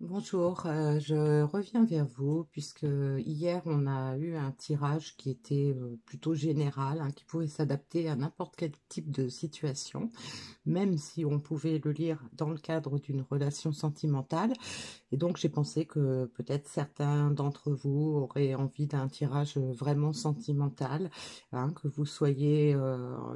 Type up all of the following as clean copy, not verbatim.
Bonjour, je reviens vers vous puisque hier on a eu un tirage qui était plutôt général, hein, qui pouvait s'adapter à n'importe quel type de situation, même si on pouvait le lire dans le cadre d'une relation sentimentale. Et donc j'ai pensé que peut-être certains d'entre vous auraient envie d'un tirage vraiment sentimental, hein, que vous soyez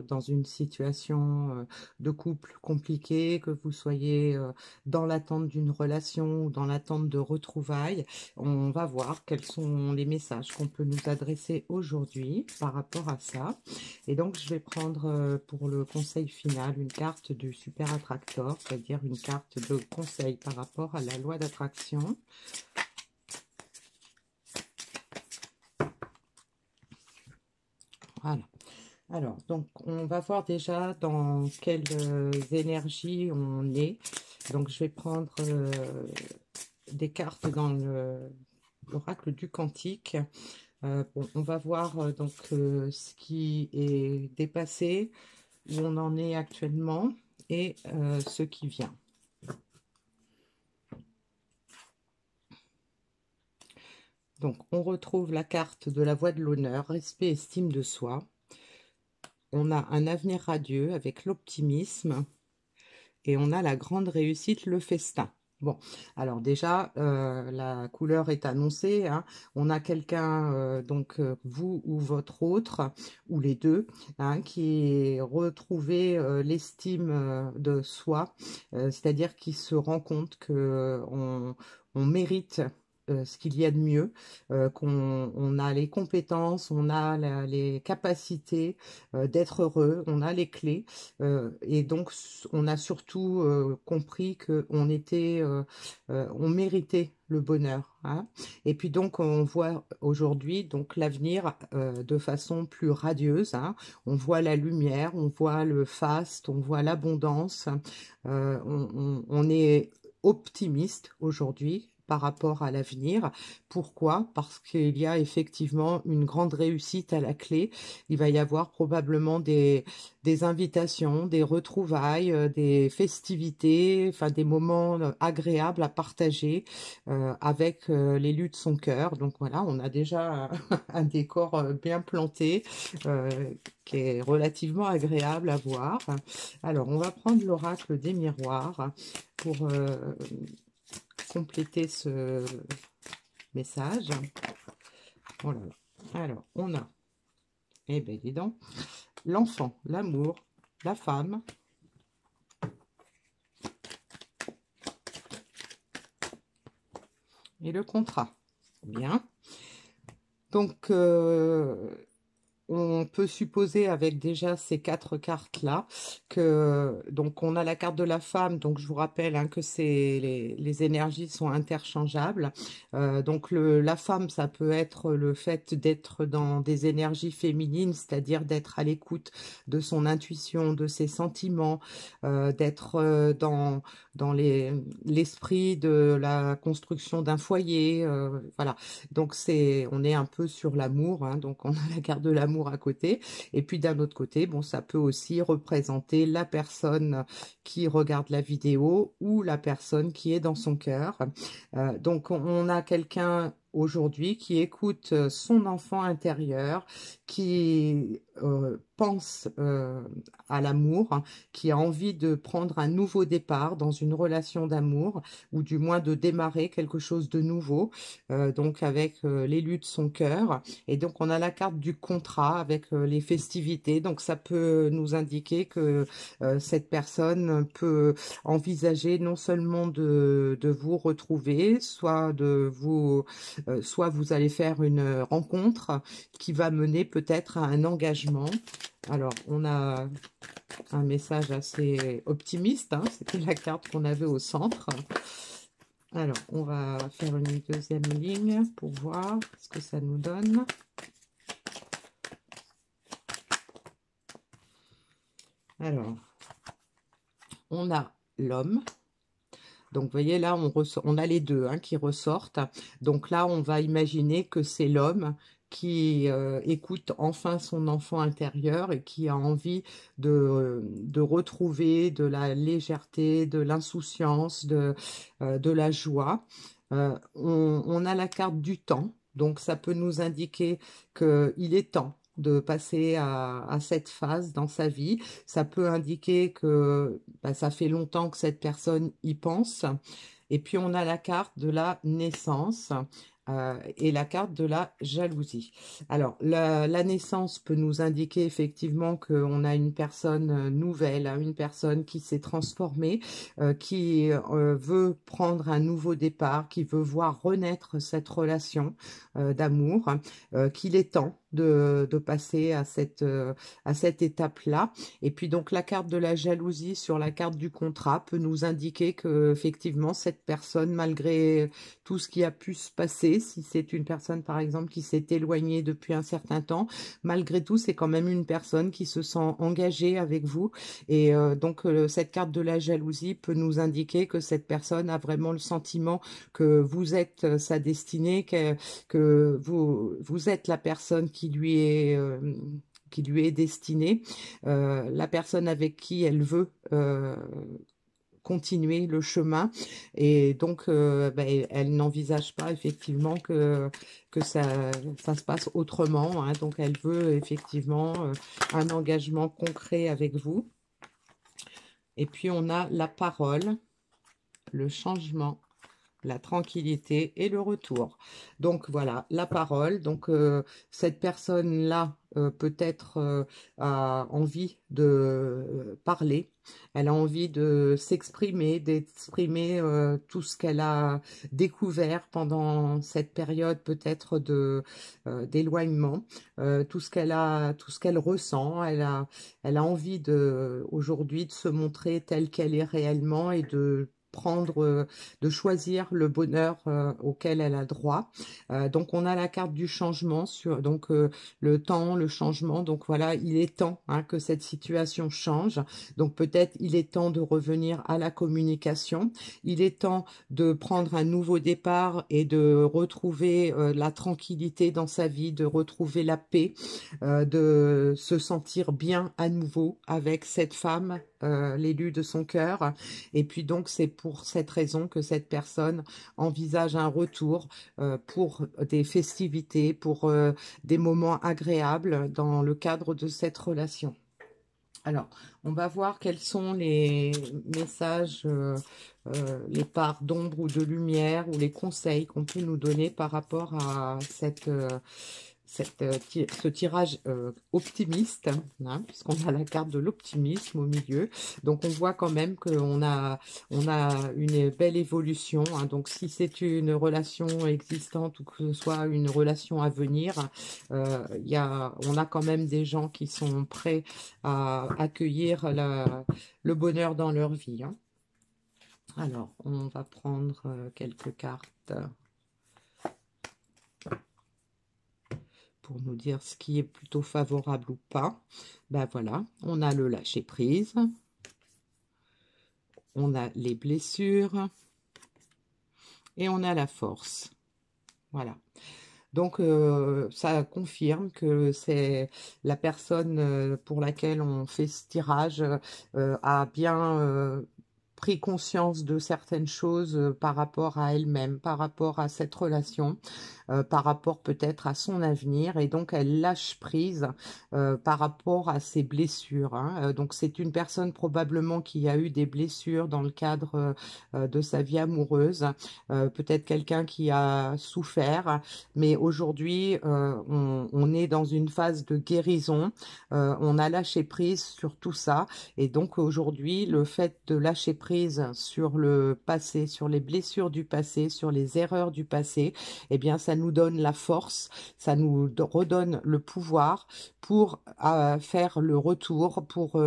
dans une situation de couple compliquée, que vous soyez dans l'attente d'une relation ou dans l'attente de retrouvailles. On va voir quels sont les messages qu'on peut nous adresser aujourd'hui par rapport à ça. Et donc je vais prendre pour le conseil final une carte du super attractor, c'est-à-dire une carte de conseil par rapport à la loi d'attraction. Voilà. Alors, donc, on va voir déjà dans quelles énergies on est. Donc, je vais prendre des cartes dans l'oracle du Cantique. Bon, on va voir donc ce qui est dépassé, où on en est actuellement et ce qui vient. Donc, on retrouve la carte de la voie de l'honneur, respect, estime de soi. On a un avenir radieux avec l'optimisme et on a la grande réussite, le festin. Bon, alors déjà, la couleur est annoncée, hein. On a quelqu'un, donc vous ou votre autre, ou les deux, hein, qui retrouvé l'estime de soi, c'est-à-dire qui se rend compte que on mérite ce qu'il y a de mieux, qu'on a les compétences, on a les capacités d'être heureux, on a les clés, et donc on a surtout compris que on méritait le bonheur, hein. Et puis donc on voit aujourd'hui donc l'avenir de façon plus radieuse, hein. On voit la lumière, on voit le faste, on voit l'abondance. On est optimiste aujourd'hui par rapport à l'avenir. Pourquoi? Parce qu'il y a effectivement une grande réussite à la clé. Il va y avoir probablement des invitations, des retrouvailles, des festivités, enfin des moments agréables à partager avec l'élu de son cœur. Donc voilà, on a déjà un décor bien planté qui est relativement agréable à voir. Alors, on va prendre l'oracle des miroirs pour compléter ce message. Oh là là. Alors, on a, eh ben dis donc, l'enfant, l'amour, la femme, et le contrat. Bien. Donc, on peut supposer avec déjà ces quatre cartes-là que, donc on a la carte de la femme, donc je vous rappelle hein, que les énergies sont interchangeables. Donc la femme, ça peut être le fait d'être dans des énergies féminines, c'est-à-dire d'être à l'écoute de son intuition, de ses sentiments, d'être dans l'esprit de la construction d'un foyer, voilà. Donc on est un peu sur l'amour, hein, donc on a la carte de l'amour à côté, et puis d'un autre côté, bon, ça peut aussi représenter la personne qui regarde la vidéo ou la personne qui est dans son cœur. Donc on a quelqu'un aujourd'hui qui écoute son enfant intérieur, qui pense à l'amour, hein, qui a envie de prendre un nouveau départ dans une relation d'amour, ou du moins de démarrer quelque chose de nouveau, donc avec l'élu de son cœur. Et donc on a la carte du contrat avec les festivités, donc ça peut nous indiquer que cette personne peut envisager non seulement de vous retrouver, soit vous allez faire une rencontre qui va mener peut-être à un engagement. Alors, on a un message assez optimiste, hein, c'était la carte qu'on avait au centre. Alors, on va faire une deuxième ligne pour voir ce que ça nous donne. Alors, on a l'homme. Donc, vous voyez, là, on a les deux hein, qui ressortent. Donc là, on va imaginer que c'est l'homme qui écoute enfin son enfant intérieur et qui a envie de retrouver de la légèreté, de l'insouciance, de la joie. On a la carte du temps, donc ça peut nous indiquer qu'il est temps de passer à cette phase dans sa vie. Ça peut indiquer que bah, ça fait longtemps que cette personne y pense. Et puis on a la carte de la naissance et la carte de la jalousie. Alors la naissance peut nous indiquer effectivement qu'on a une personne nouvelle, hein, une personne qui s'est transformée, qui veut prendre un nouveau départ, qui veut voir renaître cette relation d'amour, qu'il est temps de passer à cette étape-là. Et puis donc la carte de la jalousie sur la carte du contrat peut nous indiquer que effectivement cette personne, malgré tout ce qui a pu se passer, si c'est une personne par exemple qui s'est éloignée depuis un certain temps, malgré tout c'est quand même une personne qui se sent engagée avec vous. Et donc cette carte de la jalousie peut nous indiquer que cette personne a vraiment le sentiment que vous êtes sa destinée, que vous êtes la personne qui lui est destinée, la personne avec qui elle veut continuer le chemin. Et donc ben, elle n'envisage pas effectivement que ça se passe autrement, hein. Donc elle veut effectivement un engagement concret avec vous. Et puis on a la parole, le changement, la tranquillité et le retour. Donc voilà, la parole. Donc cette personne-là peut-être a envie de parler. Elle a envie de s'exprimer, d'exprimer tout ce qu'elle a découvert pendant cette période peut-être de d'éloignement, tout ce qu'elle ressent. Elle a envie aujourd'hui de se montrer telle qu'elle est réellement et de choisir le bonheur auquel elle a droit. Donc on a la carte du changement sur donc le temps, le changement. Donc voilà, il est temps hein, que cette situation change. Donc peut-être il est temps de revenir à la communication. Il est temps de prendre un nouveau départ et de retrouver la tranquillité dans sa vie, de retrouver la paix, de se sentir bien à nouveau avec cette femme, l'élu de son cœur. Et puis donc c'est pour cette raison que cette personne envisage un retour pour des festivités, pour des moments agréables dans le cadre de cette relation. Alors, on va voir quels sont les messages, les parts d'ombre ou de lumière ou les conseils qu'on peut nous donner par rapport à ce tirage optimiste, hein, puisqu'on a la carte de l'optimisme au milieu. Donc on voit quand même qu'on on a une belle évolution, hein. Donc si c'est une relation existante ou que ce soit une relation à venir, on a quand même des gens qui sont prêts à accueillir le bonheur dans leur vie, hein. Alors, on va prendre quelques cartes pour nous dire ce qui est plutôt favorable ou pas. Ben voilà, on a le lâcher prise, on a les blessures et on a la force. Voilà. Donc, ça confirme que c'est la personne pour laquelle on fait ce tirage a bien pris conscience de certaines choses par rapport à elle-même, par rapport à cette relation, par rapport peut-être à son avenir, et donc elle lâche prise par rapport à ses blessures, hein. Donc c'est une personne probablement qui a eu des blessures dans le cadre de sa vie amoureuse, peut-être quelqu'un qui a souffert, mais aujourd'hui on est dans une phase de guérison, on a lâché prise sur tout ça, et donc aujourd'hui le fait de lâcher prise sur le passé, sur les blessures du passé, sur les erreurs du passé, eh bien ça nous donne la force, ça nous redonne le pouvoir pour faire le retour, pour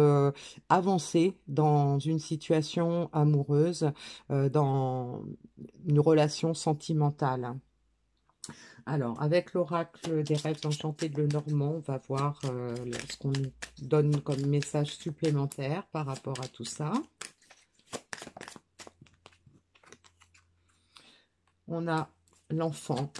avancer dans une situation amoureuse, dans une relation sentimentale. Alors, avec l'oracle des rêves enchantés de Lenormand, on va voir ce qu'on nous donne comme message supplémentaire par rapport à tout ça. On a l'enfant.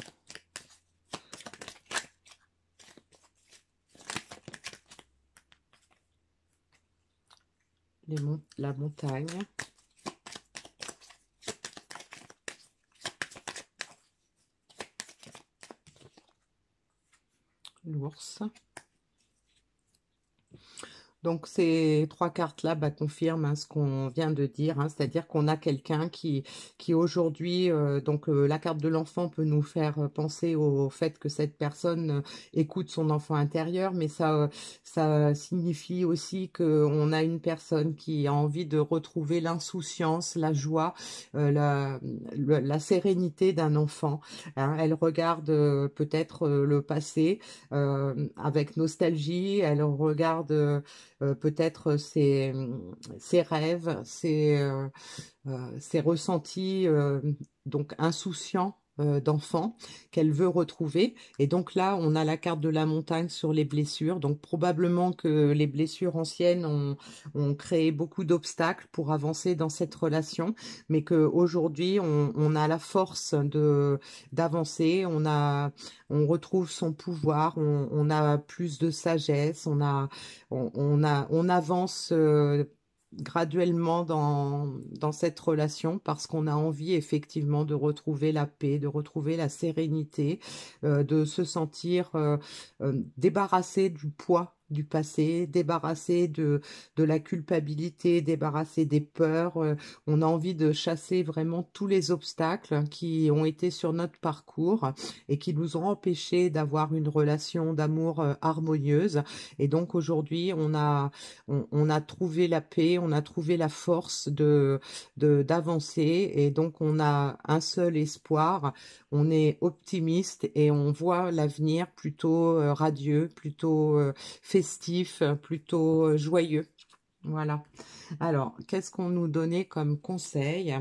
la montagne, l'ours. Donc ces trois cartes-là confirment ce qu'on vient de dire, c'est-à-dire qu'on a quelqu'un qui aujourd'hui, la carte de l'enfant peut nous faire penser au fait que cette personne écoute son enfant intérieur, mais ça signifie aussi qu'on a une personne qui a envie de retrouver l'insouciance, la joie, la sérénité d'un enfant. Elle regarde peut-être le passé avec nostalgie, elle regarde peut-être ses rêves, ses ressentis donc insouciants d'enfant qu'elle veut retrouver. Et donc là, on a la carte de la montagne sur les blessures. Donc probablement que les blessures anciennes ont créé beaucoup d'obstacles pour avancer dans cette relation, mais qu'aujourd'hui, on a la force d'avancer, on retrouve son pouvoir, on a plus de sagesse, on avance graduellement dans cette relation parce qu'on a envie effectivement de retrouver la paix, de retrouver la sérénité, de se sentir débarrassé du poids du passé, débarrassé de la culpabilité, débarrassé des peurs. On a envie de chasser vraiment tous les obstacles qui ont été sur notre parcours et qui nous ont empêchés d'avoir une relation d'amour harmonieuse. Et donc aujourd'hui, on a trouvé la paix, on a trouvé la force d'avancer, et donc on a un seul espoir, on est optimiste et on voit l'avenir plutôt radieux, plutôt festif, plutôt joyeux. Voilà. Alors, qu'est-ce qu'on nous donnait comme conseil?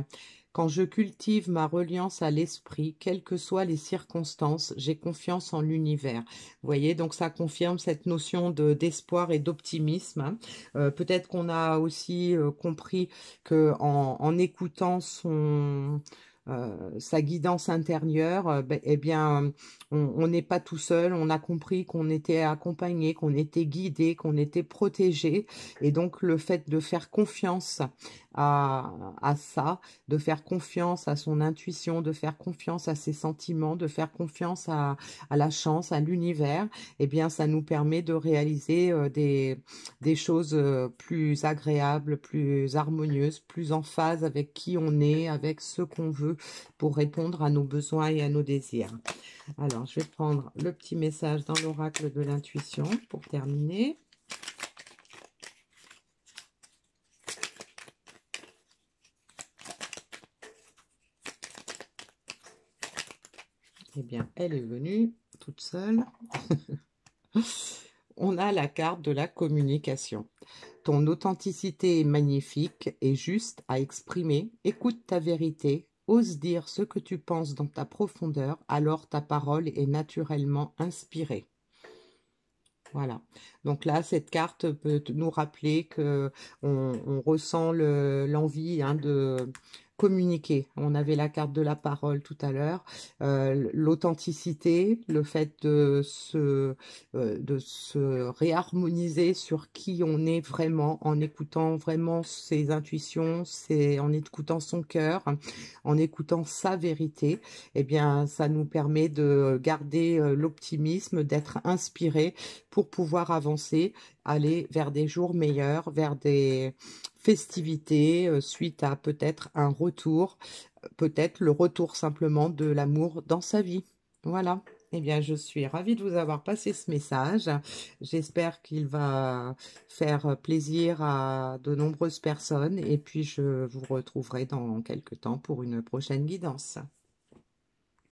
Quand je cultive ma reliance à l'esprit, quelles que soient les circonstances, j'ai confiance en l'univers. Vous voyez, donc ça confirme cette notion d'espoir et d'optimisme. Peut-être qu'on a aussi compris que en écoutant sa guidance intérieure, eh bien, on n'est pas tout seul. On a compris qu'on était accompagné, qu'on était guidé, qu'on était protégé. Et donc, le fait de faire confiance à ça, de faire confiance à son intuition, de faire confiance à ses sentiments, de faire confiance à la chance, à l'univers, eh bien, ça nous permet de réaliser des choses plus agréables, plus harmonieuses, plus en phase avec qui on est, avec ce qu'on veut pour répondre à nos besoins et à nos désirs. Alors, je vais prendre le petit message dans l'oracle de l'intuition pour terminer. Eh bien, elle est venue toute seule. On a la carte de la communication. Ton authenticité est magnifique et juste à exprimer. Écoute ta vérité. Ose dire ce que tu penses dans ta profondeur, alors ta parole est naturellement inspirée. Voilà. Donc là, cette carte peut nous rappeler que on ressent l'envie de communiquer. On avait la carte de la parole tout à l'heure, l'authenticité, le fait de se réharmoniser sur qui on est vraiment, en écoutant vraiment ses intuitions, en écoutant son cœur, en écoutant sa vérité. Eh bien, ça nous permet de garder l'optimisme, d'être inspiré pour pouvoir avancer, aller vers des jours meilleurs, vers des festivités, suite à peut-être un retour, peut-être le retour simplement de l'amour dans sa vie. Voilà. Eh bien, je suis ravie de vous avoir passé ce message. J'espère qu'il va faire plaisir à de nombreuses personnes, et puis je vous retrouverai dans quelques temps pour une prochaine guidance.